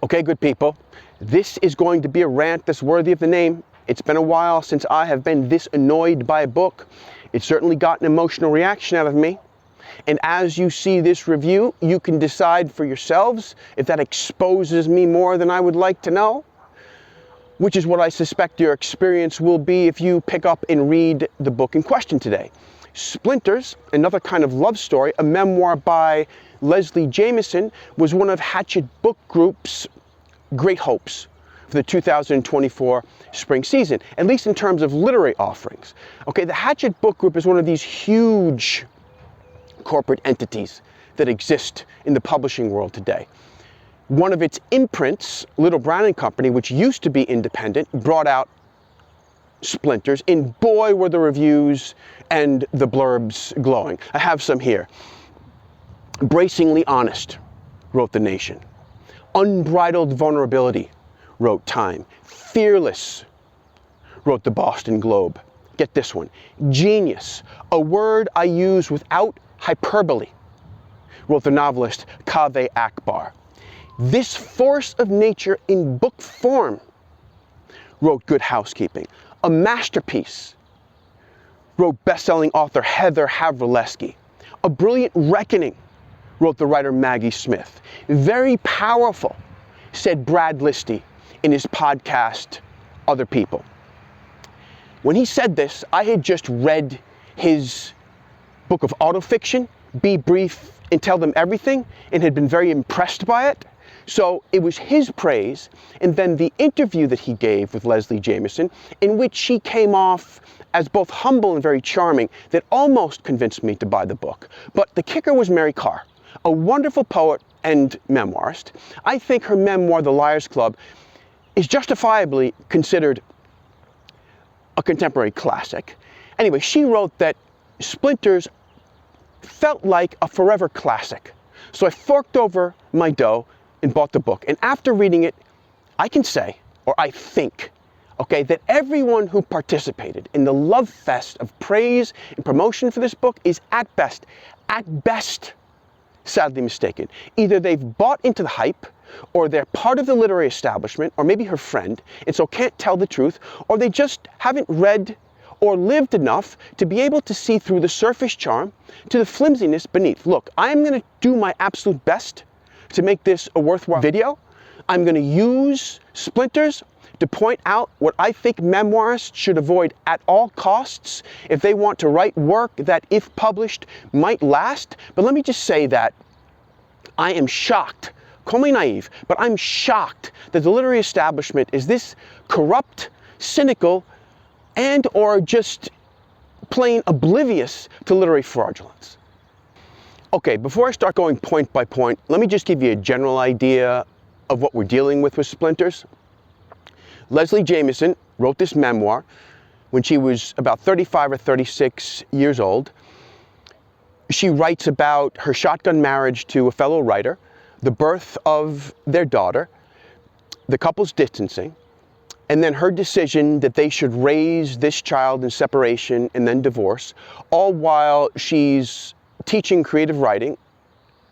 Okay, good people, this is going to be a rant that's worthy of the name. It's been a while since I have been this annoyed by a book. It certainly got an emotional reaction out of me. And as you see this review, you can decide for yourselves if that exposes me more than I would like to know, which is what I suspect your experience will be if you pick up and read the book in question today. Splinters, another kind of love story, a memoir by Leslie Jamison, was one of Hachette Book Group's great hopes for the 2024 spring season, at least in terms of literary offerings. Okay, the Hachette Book Group is one of these huge corporate entities that exist in the publishing world today. One of its imprints, Little Brown and Company, which used to be independent, brought out Splinters, and boy were the reviews and the blurbs glowing. I have some here. Bracingly honest, wrote The Nation. Unbridled vulnerability, wrote Time. Fearless, wrote the Boston Globe. Get this one. Genius, a word I use without hyperbole, wrote the novelist Kaveh Akbar. This force of nature in book form, wrote Good Housekeeping. A masterpiece, wrote best-selling author Heather Havrilesky. A brilliant reckoning, wrote the writer Maggie Smith. Very powerful, said Brad Listi in his podcast, Other People. When he said this, I had just read his book of autofiction, Be Brief and Tell Them Everything, and had been very impressed by it. So it was his praise, and then the interview that he gave with Leslie Jamison, in which she came off as both humble and very charming, that almost convinced me to buy the book. But the kicker was Mary Karr, a wonderful poet and memoirist. I think her memoir, The Liars Club, is justifiably considered a contemporary classic. Anyway, she wrote that Splinters felt like a forever classic. So I forked over my dough and bought the book. And after reading it, I can say, or I think, okay, that everyone who participated in the love fest of praise and promotion for this book is at best, sadly mistaken. Either they've bought into the hype, or they're part of the literary establishment, or maybe her friend, and so can't tell the truth, or they just haven't read or lived enough to be able to see through the surface charm to the flimsiness beneath. Look, I'm going to do my absolute best to make this a worthwhile video. I'm going to use Splinters to point out what I think memoirists should avoid at all costs if they want to write work that, if published, might last. But let me just say that I am shocked, call me naive, but I'm shocked that the literary establishment is this corrupt, cynical, and or just plain oblivious to literary fraudulence. Okay, before I start going point by point, let me just give you a general idea of what we're dealing with Splinters. Leslie Jamison wrote this memoir when she was about 35 or 36 years old. She writes about her shotgun marriage to a fellow writer, the birth of their daughter, the couple's distancing, and then her decision that they should raise this child in separation and then divorce, all while she's teaching creative writing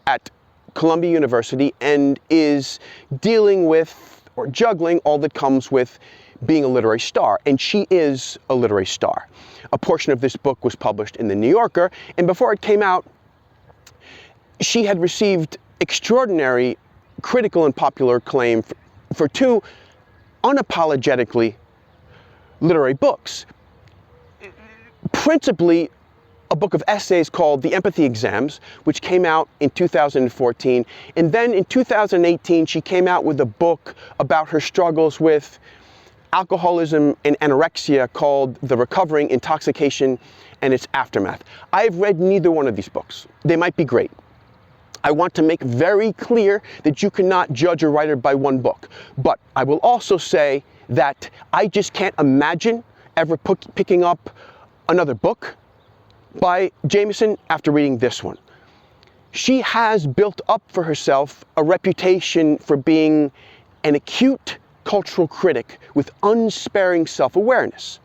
at Columbia University and is dealing with or juggling all that comes with being a literary star. And she is a literary star. A portion of this book was published in The New Yorker, and before it came out, she had received extraordinary critical and popular acclaim for two unapologetically literary books. Principally a book of essays called The Empathy Exams, which came out in 2014. And then in 2018, she came out with a book about her struggles with alcoholism and anorexia called The Recovering Intoxication and Its Aftermath. I've read neither one of these books. They might be great. I want to make very clear that you cannot judge a writer by one book. But I will also say that I just can't imagine ever picking up another book by Jamison after reading this one. She has built up for herself a reputation for being an acute cultural critic with unsparing self-awareness.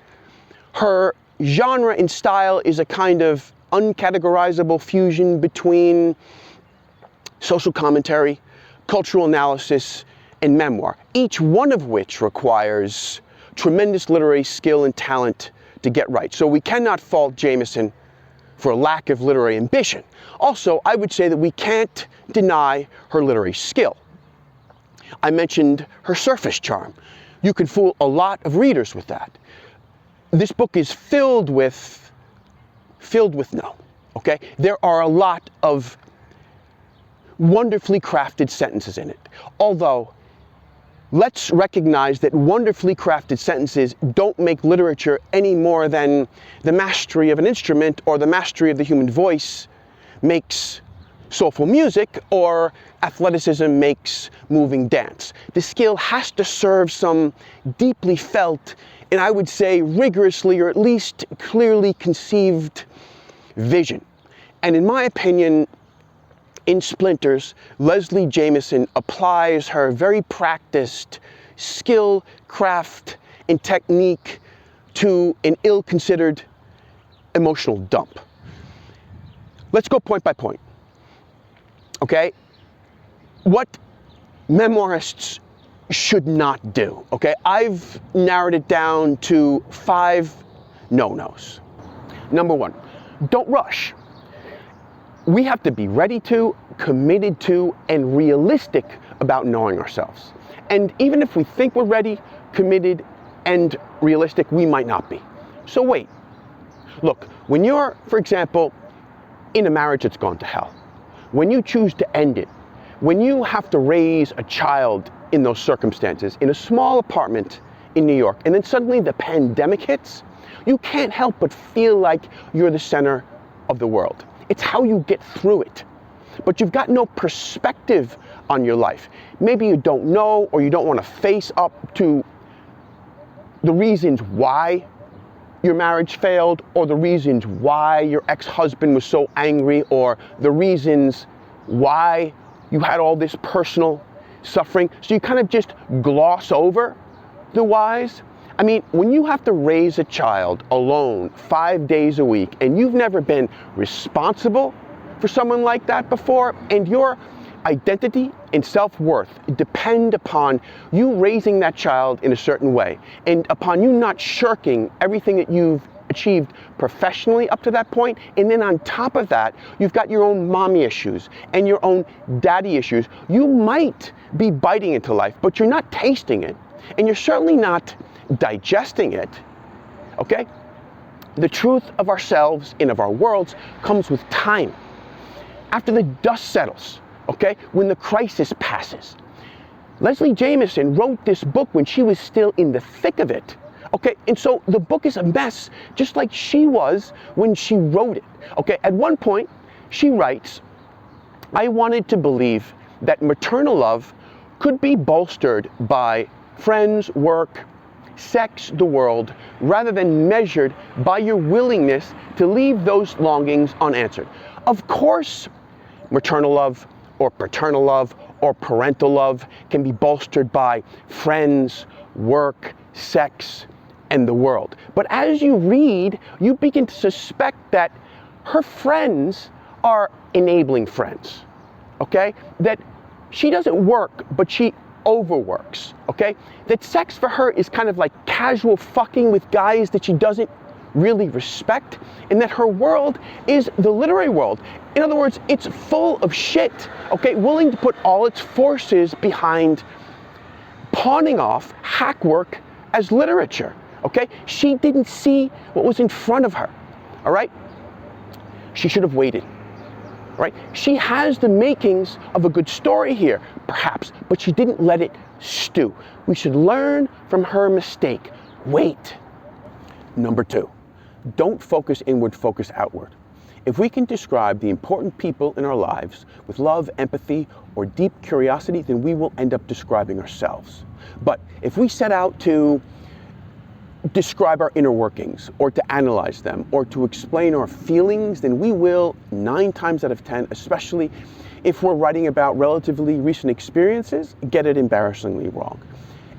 Her genre and style is a kind of uncategorizable fusion between social commentary, cultural analysis, and Memoir, each one of which requires tremendous literary skill and talent to get right. So we cannot fault Jamison for a lack of literary ambition. Also, I would say that we can't deny her literary skill. I mentioned her surface charm. You can fool a lot of readers with that. This book is filled with no, okay? There are a lot of wonderfully crafted sentences in it. Although, let's recognize that wonderfully crafted sentences don't make literature any more than the mastery of an instrument or the mastery of the human voice makes soulful music, or athleticism makes moving dance. The skill has to serve some deeply felt, and I would say rigorously or at least clearly conceived vision. And in my opinion, in Splinters, Leslie Jamison applies her very practiced skill, craft, and technique to an ill-considered emotional dump. Let's go point by point. Okay? What memoirists should not do, okay? I've narrowed it down to 5 no-nos. Number 1, don't rush. We have to be ready to, committed to, and realistic about knowing ourselves. And even if we think we're ready, committed, and realistic, we might not be. So wait. Look, when you're, for example, in a marriage that's gone to hell, when you choose to end it, when you have to raise a child in those circumstances, in a small apartment in New York, and then suddenly the pandemic hits, you can't help but feel like you're the center of the world. It's how you get through it. But you've got no perspective on your life. Maybe you don't know, or you don't want to face up to the reasons why your marriage failed, or the reasons why your ex-husband was so angry, or the reasons why you had all this personal suffering. So you kind of just gloss over the whys. I mean, when you have to raise a child alone 5 days a week, and you've never been responsible for someone like that before, and your identity and self-worth depend upon you raising that child in a certain way, and upon you not shirking everything that you've achieved professionally up to that point, and then on top of that, you've got your own mommy issues and your own daddy issues. You might be biting into life, but you're not tasting it, and you're certainly not digesting it, okay? The truth of ourselves and of our worlds comes with time. After the dust settles, okay, when the crisis passes. Leslie Jamison wrote this book when she was still in the thick of it, okay? And so the book is a mess, just like she was when she wrote it, okay? At one point, she writes, I wanted to believe that maternal love could be bolstered by friends, work, sex, the world, rather than measured by your willingness to leave those longings unanswered. Of course, maternal love, or paternal love, or parental love can be bolstered by friends, work, sex, and the world. But as you read, you begin to suspect that her friends are enabling friends, okay? That she doesn't work, but she overworks, okay? That sex for her is kind of like casual fucking with guys that she doesn't really respect, and that her world is the literary world. In other words, it's full of shit, okay? Willing to put all its forces behind pawning off hack work as literature, okay? She didn't see what was in front of her, all right? She should have waited, right? She has the makings of a good story here, perhaps, but she didn't let it stew. We should learn from her mistake. Wait. Number 2. Don't focus inward, focus outward. If we can describe the important people in our lives with love, empathy, or deep curiosity, then we will end up describing ourselves. But if we set out to describe our inner workings, or to analyze them, or to explain our feelings, then we will, 9 times out of 10, especially if we're writing about relatively recent experiences, get it embarrassingly wrong.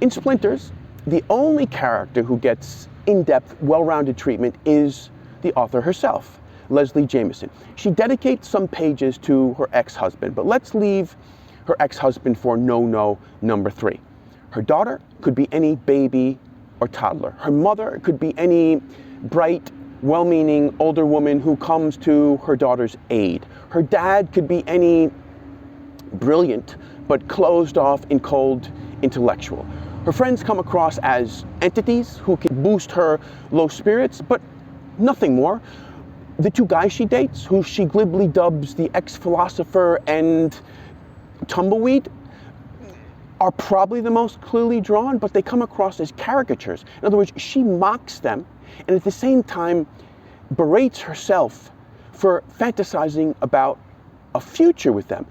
In Splinters, the only character who gets in-depth, well-rounded treatment is the author herself, Leslie Jamison. She dedicates some pages to her ex-husband, but let's leave her ex-husband for no-no number 3. Her daughter could be any baby or toddler. Her mother could be any bright, well-meaning older woman who comes to her daughter's aid. Her dad could be any brilliant but closed off and cold intellectual. Her friends come across as entities who can boost her low spirits, but nothing more. The 2 guys she dates, who she glibly dubs the ex-philosopher and tumbleweed, are probably the most clearly drawn, but they come across as caricatures. In other words, she mocks them and at the same time berates herself for fantasizing about a future with them.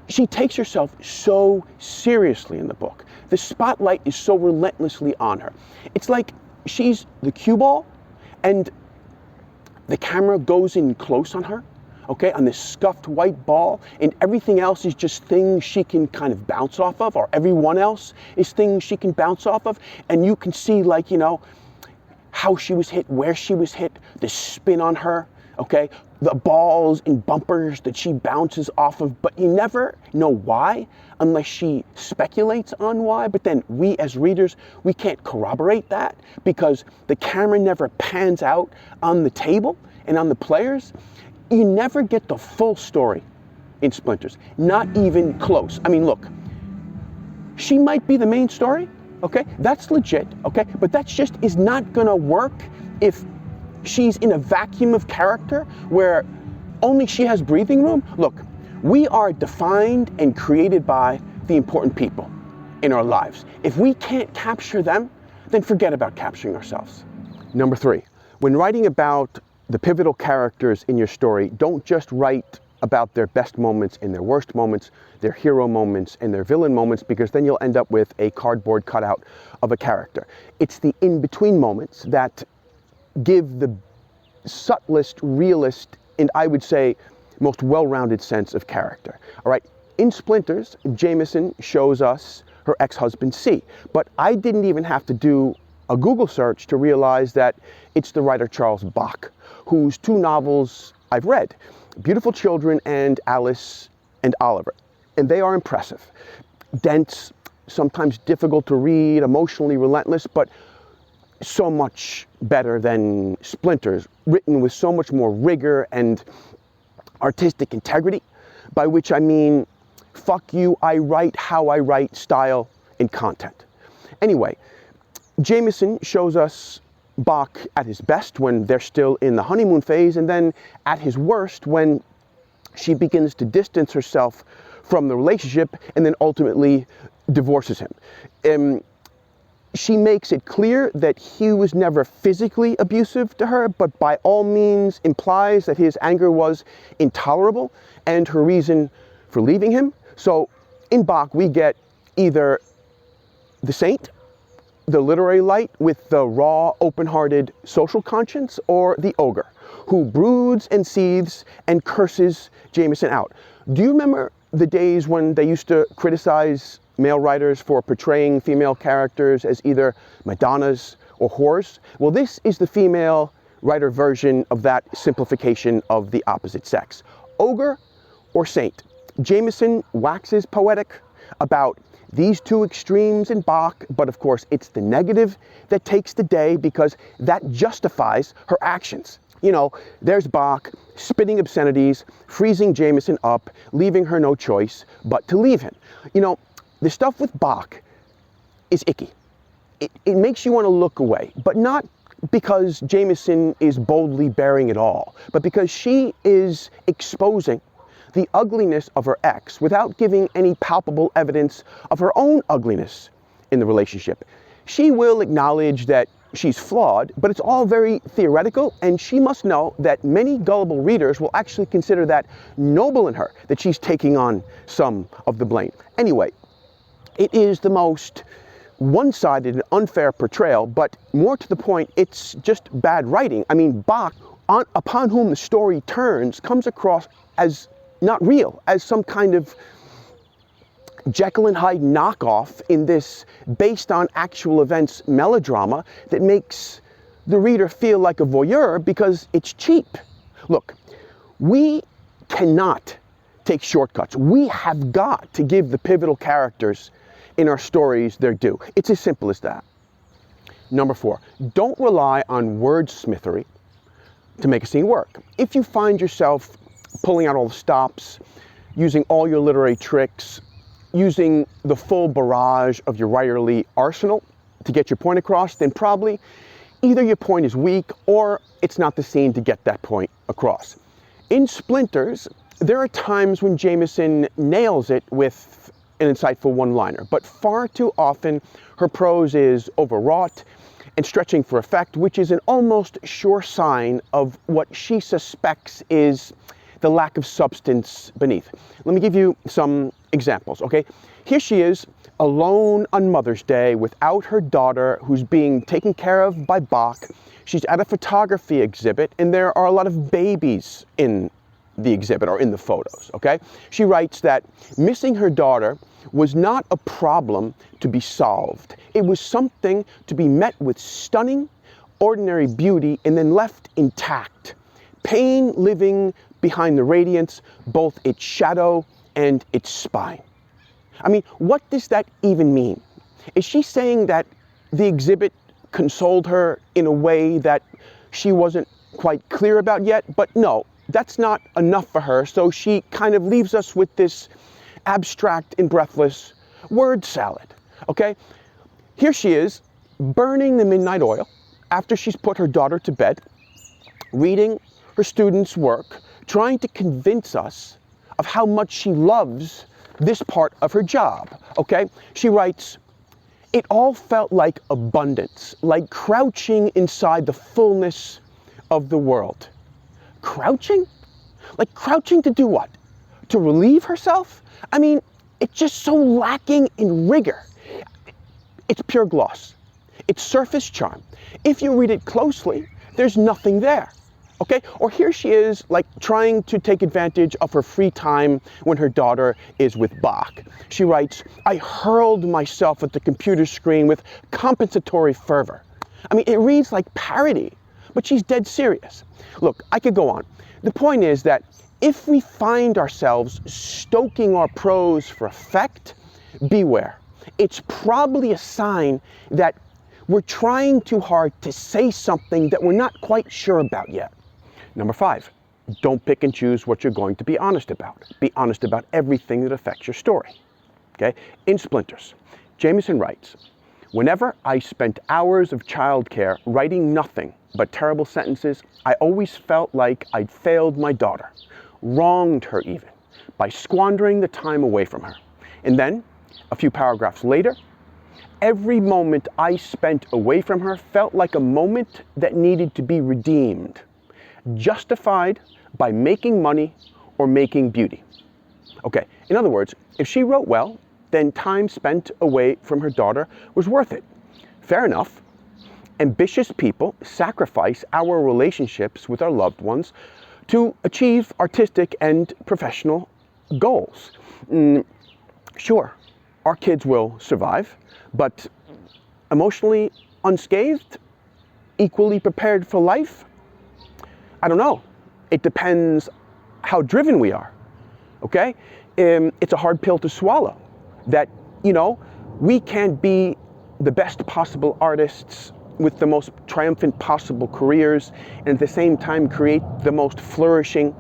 She takes herself so seriously in the book. The spotlight is so relentlessly on her. It's like she's the cue ball and the camera goes in close on her, okay, on this scuffed white ball, and everything else is just things she can kind of bounce off of, or everyone else is things she can bounce off of, and you can see, like, you know, how she was hit, where she was hit, the spin on her, okay, the balls and bumpers that she bounces off of, but you never know why unless she speculates on why. But then we as readers, we can't corroborate that because the camera never pans out on the table and on the players. You never get the full story in Splinters, not even close. I mean, look, she might be the main story, okay? That's legit, okay? But that just is not gonna work if she's in a vacuum of character where only she has breathing room. Look, we are defined and created by the important people in our lives. If we can't capture them, then forget about capturing ourselves. Number 3, when writing about the pivotal characters in your story, don't just write about their best moments and their worst moments, their hero moments and their villain moments, because then you'll end up with a cardboard cutout of a character. It's the in-between moments that give the subtlest, realist, and I would say most well-rounded sense of character. All right, in Splinters, Jamison shows us her ex-husband C, but I didn't even have to do a Google search to realize that it's the writer Charles Bach, whose 2 novels I've read, Beautiful Children and Alice and Oliver, and they are impressive. Dense, sometimes difficult to read, emotionally relentless, but so much better than Splinters, written with so much more rigor and artistic integrity, by which I mean, fuck you, I write how I write style and content. Anyway, Jamison shows us Bach at his best when they're still in the honeymoon phase, and then at his worst when she begins to distance herself from the relationship and then ultimately divorces him. She makes it clear that he was never physically abusive to her, but by all means implies that his anger was intolerable and her reason for leaving him. So in Bach, we get either the saint, the literary light with the raw, open-hearted social conscience, or the ogre, who broods and seethes and curses Jamison out. Do you remember the days when they used to criticize male writers for portraying female characters as either Madonnas or whores? Well, this is the female writer version of that simplification of the opposite sex. Ogre or saint? Jamison waxes poetic about these 2 extremes in Bach, but of course it's the negative that takes the day because that justifies her actions. You know, there's Bach spitting obscenities, freezing Jamison up, leaving her no choice but to leave him. You know, the stuff with Bach is icky. It makes you want to look away, but not because Jamison is boldly bearing it all, but because she is exposing the ugliness of her ex without giving any palpable evidence of her own ugliness in the relationship. She will acknowledge that she's flawed, but it's all very theoretical, and she must know that many gullible readers will actually consider that noble in her, that she's taking on some of the blame. Anyway, it is the most one-sided and unfair portrayal, but more to the point, it's just bad writing. I mean, Bach, upon whom the story turns, comes across as not real, as some kind of Jekyll and Hyde knockoff in this based on actual events melodrama that makes the reader feel like a voyeur because it's cheap. Look, we cannot take shortcuts. We have got to give the pivotal characters in our stories their due. It's as simple as that. Number 4, don't rely on wordsmithery to make a scene work. If you find yourself pulling out all the stops, using all your literary tricks, using the full barrage of your writerly arsenal to get your point across, then probably either your point is weak or it's not the scene to get that point across. In Splinters, there are times when Jamison nails it with an insightful one-liner, but far too often her prose is overwrought and stretching for effect, which is an almost sure sign of what she suspects is the lack of substance beneath. Let me give you some examples, okay? Here she is, alone on Mother's Day without her daughter who's being taken care of by Bach. She's at a photography exhibit and there are a lot of babies in the exhibit or in the photos, okay? She writes that missing her daughter was not a problem to be solved. It was something to be met with stunning, ordinary beauty and then left intact. Pain living behind the radiance, both its shadow and its spine. I mean, what does that even mean? Is she saying that the exhibit consoled her in a way that she wasn't quite clear about yet? But no, that's not enough for her, so she kind of leaves us with this abstract and breathless word salad, okay? Here she is, burning the midnight oil after she's put her daughter to bed, reading her students' work, trying to convince us of how much she loves this part of her job, okay? She writes, "It all felt like abundance, like crouching inside the fullness of the world." Crouching? Like crouching to do what? To relieve herself? I mean, it's just so lacking in rigor. It's pure gloss. It's surface charm. If you read it closely, there's nothing there. Okay? Or here she is, like trying to take advantage of her free time when her daughter is with Bach. She writes, "I hurled myself at the computer screen with compensatory fervor." I mean, it reads like parody, but she's dead serious. Look, I could go on. The point is that if we find ourselves stoking our prose for effect, beware. It's probably a sign that we're trying too hard to say something that we're not quite sure about yet. Number 5, don't pick and choose what you're going to be honest about. Be honest about everything that affects your story. Okay? In Splinters, Jamison writes, "Whenever I spent hours of childcare writing nothing but terrible sentences, I always felt like I'd failed my daughter, wronged her even, by squandering the time away from her. And then, a few paragraphs later, every moment I spent away from her felt like a moment that needed to be redeemed, justified by making money or making beauty." Okay, in other words, if she wrote well, then time spent away from her daughter was worth it. Fair enough. Ambitious people sacrifice our relationships with our loved ones to achieve artistic and professional goals. Sure, our kids will survive, but emotionally unscathed, equally prepared for life? I don't know. It depends how driven we are, okay? It's a hard pill to swallow that, we can't be the best possible artists with the most triumphant possible careers and at the same time create the most flourishing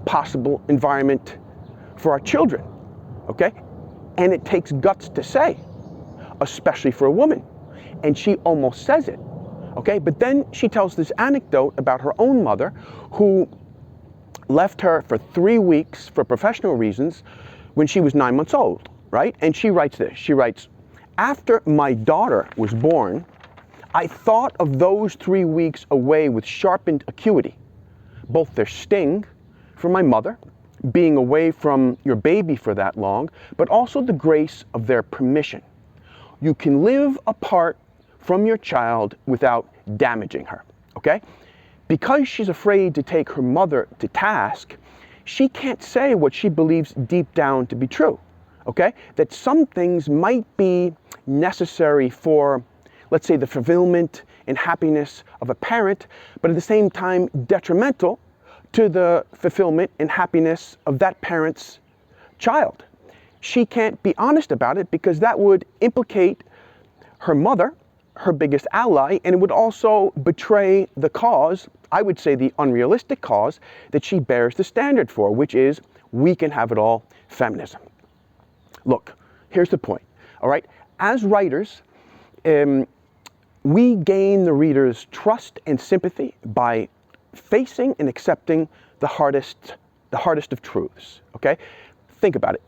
possible environment for our children, okay? And it takes guts to say, especially for a woman. And she almost says it, okay? But then she tells this anecdote about her own mother who left her for 3 weeks for professional reasons when she was 9 months old, right? And she writes this, she writes, "After my daughter was born, I thought of those 3 weeks away with sharpened acuity, both their sting for my mother, being away from your baby for that long, but also the grace of their permission. You can live apart from your child without damaging her," okay? Because she's afraid to take her mother to task, she can't say what she believes deep down to be true, okay? That some things might be necessary for, let's say, the fulfillment and happiness of a parent, but at the same time detrimental to the fulfillment and happiness of that parent's child. She can't be honest about it because that would implicate her mother, her biggest ally, and it would also betray the cause, I would say the unrealistic cause, that she bears the standard for, which is we can have it all, feminism. Look, here's the point, all right? As writers, we gain the reader's trust and sympathy by facing and accepting the hardest of truths, okay? Think about it.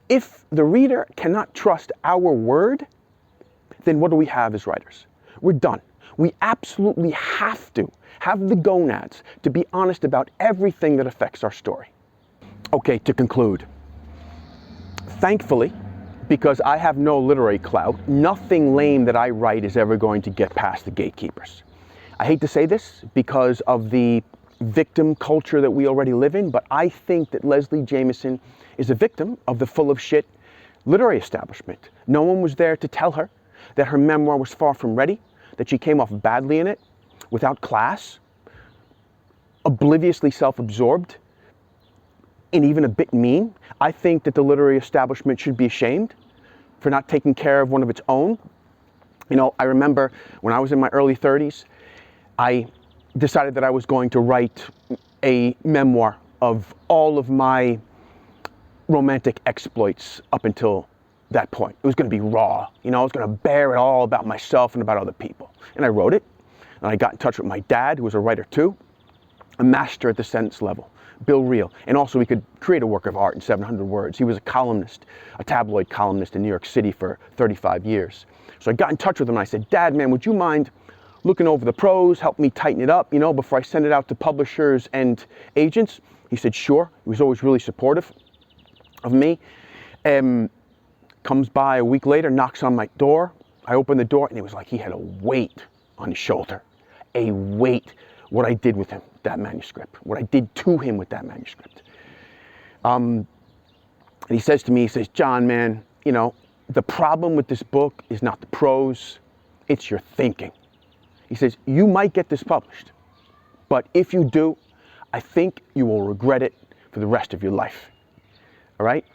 If the reader cannot trust our word, then what do we have as writers? We're done. We absolutely have to have the gonads to be honest about everything that affects our story. Okay, to conclude, thankfully, because I have no literary clout, nothing lame that I write is ever going to get past the gatekeepers. I hate to say this because of the victim culture that we already live in, but I think that Leslie Jamison is a victim of the full of shit literary establishment. No one was there to tell her that her memoir was far from ready, that she came off badly in it, without class, obliviously self-absorbed, and even a bit mean. I think that the literary establishment should be ashamed for not taking care of one of its own. You know, I remember when I was in my early 30s, I decided that I was going to write a memoir of all of my romantic exploits up until that point. It was going to be raw. You know, I was going to bear it all about myself and about other people. And I wrote it, and I got in touch with my dad, who was a writer too, a master at the sentence level, Bill Reel. And also we could create a work of art in 700 words. He was a columnist, a tabloid columnist in New York City for 35 years. So I got in touch with him and I said, Dad, man, would you mind looking over the prose, help me tighten it up, you know, before I send it out to publishers and agents? He said, sure. He was always really supportive of me. Comes by a week later, knocks on my door. I open the door and it was like he had a weight on his shoulder. A weight. What I did with him, that manuscript. What I did to him with that manuscript. And he says to me, he says, John, man, you know, the problem with this book is not the prose, it's your thinking. He says, you might get this published, but if you do, I think you will regret it for the rest of your life. All right?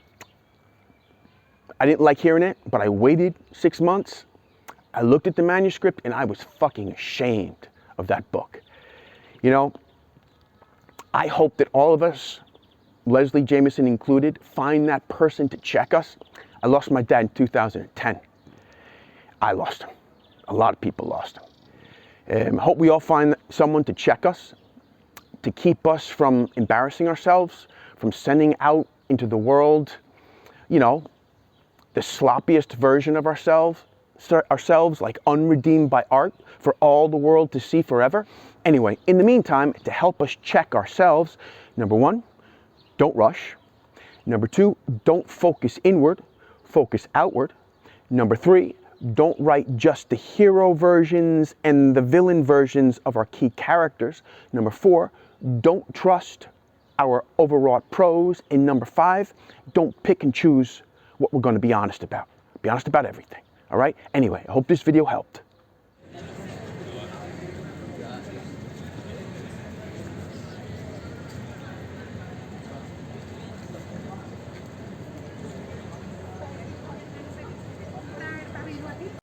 I didn't like hearing it, but I waited 6 months. I looked at the manuscript and I was fucking ashamed of that book. You know, I hope that all of us, Leslie Jamison included, find that person to check us. I lost my dad in 2010. I lost him. A lot of people lost him. I hope we all find someone to check us, to keep us from embarrassing ourselves, from sending out into the world, you know, the sloppiest version of ourselves, like unredeemed by art, for all the world to see forever. Anyway, in the meantime, to help us check ourselves, number one, don't rush. Number two, don't focus inward, focus outward. Number three, don't write just the hero versions and the villain versions of our key characters. Number four, don't trust our overwrought prose. And number five, don't pick and choose what we're going to be honest about. Be honest about everything. All right? Anyway, I hope this video helped.